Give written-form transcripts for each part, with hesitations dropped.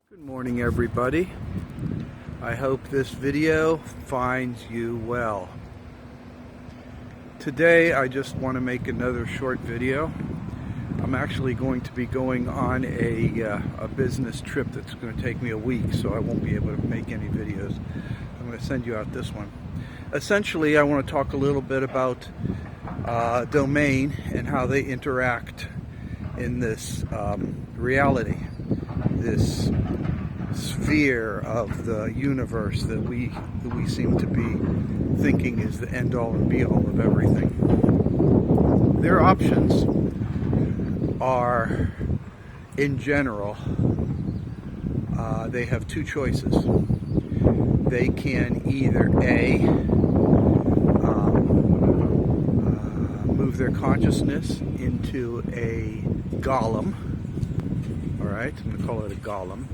Good morning, everybody. I hope this video finds you well. Today I just want to make another short video. I'm actually going to be going on a business trip that's going to take me a week, so I won't be able to make any videos. I'm going to send you out this one. Essentially, I want to talk a little bit about domain and how they interact in this reality, this sphere of the universe that we seem to be thinking is the end all and be all of everything. Their options are, in general, they have two choices. They can either move their consciousness into a golem. All right, I'm going to call it a golem.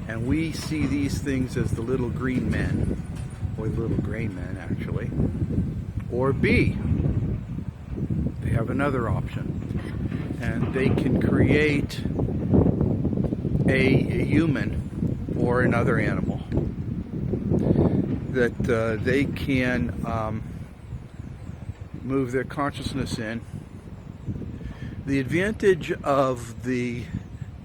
And we see these things as the little green men, or the little gray men actually. Or B, they have another option, and they can create a human or another animal that they can move their consciousness in. The advantage of the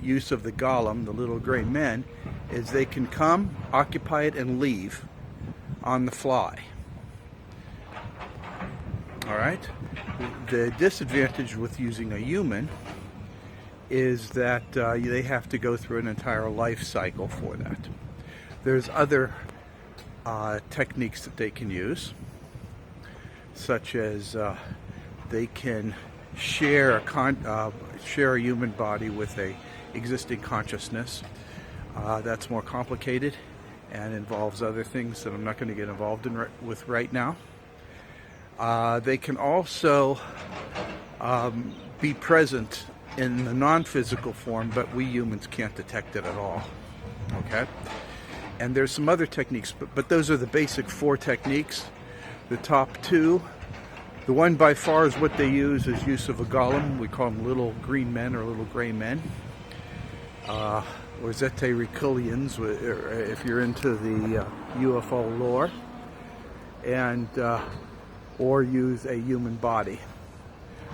use of the golem, the little gray men, is they can come, occupy it, and leave on the fly. All right? The disadvantage with using a human is that they have to go through an entire life cycle for that. There's other techniques that they can use, such as they can share a human body with a existing consciousness. That's more complicated and involves other things that I'm not going to get involved with right now. They can also be present in the non-physical form, but we humans can't detect it at all. Okay? And there's some other techniques, but those are the basic four techniques. The top two, the one by far is what they use is use of a golem. We call them little green men or little gray men. Or Zete Reculians, if you're into the UFO lore, and or use a human body,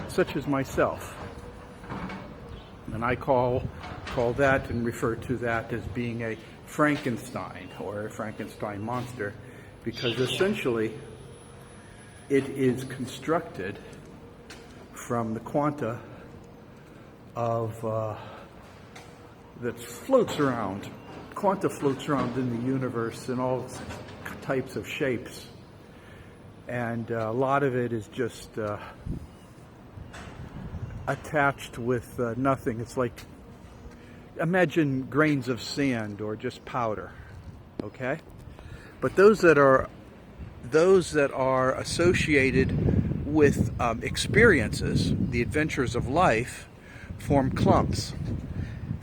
such as myself. And I call that and refer to that as being a Frankenstein or a Frankenstein monster, because essentially it is constructed from the quanta of that floats around. Quanta floats around in the universe in all types of shapes. And a lot of it is just attached with nothing. It's like, imagine grains of sand or just powder, okay? But those that are associated with experiences, the adventures of life, form clumps.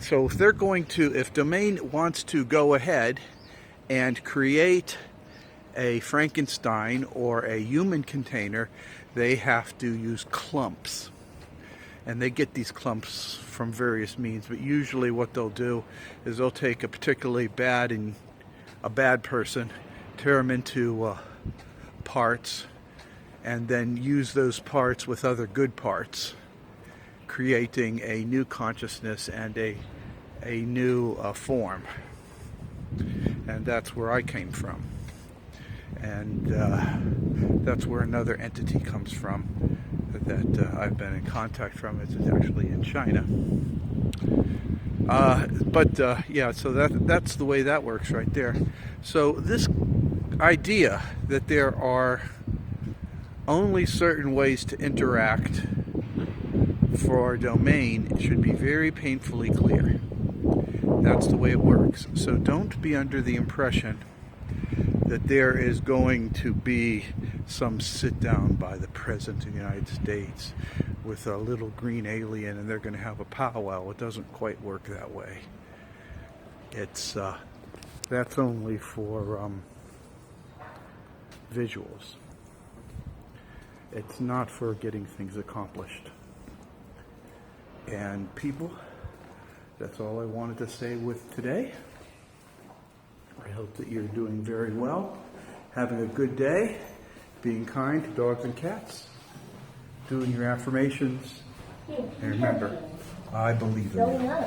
So if Domain wants to go ahead and create a Frankenstein or a human container, they have to use clumps. And they get these clumps from various means, but usually what they'll do is they'll take a particularly bad person, tear them into parts, and then use those parts with other good parts, creating a new consciousness and a new form. And that's where I came from. And that's where another entity comes from that I've been in contact from. It's actually in China. Yeah, so that's the way that works right there. So this idea that there are only certain ways to interact for Domain should be very painfully clear. That's the way it works. So don't be under the impression that there is going to be some sit down by the President of the United States with a little green alien and they're going to have a powwow. It doesn't quite work that way. It's that's only for visuals. It's not for getting things accomplished. And people That's all I wanted to say with today. I hope that you're doing very well, having a good day, being kind to dogs and cats, doing your affirmations, and remember, I believe in you.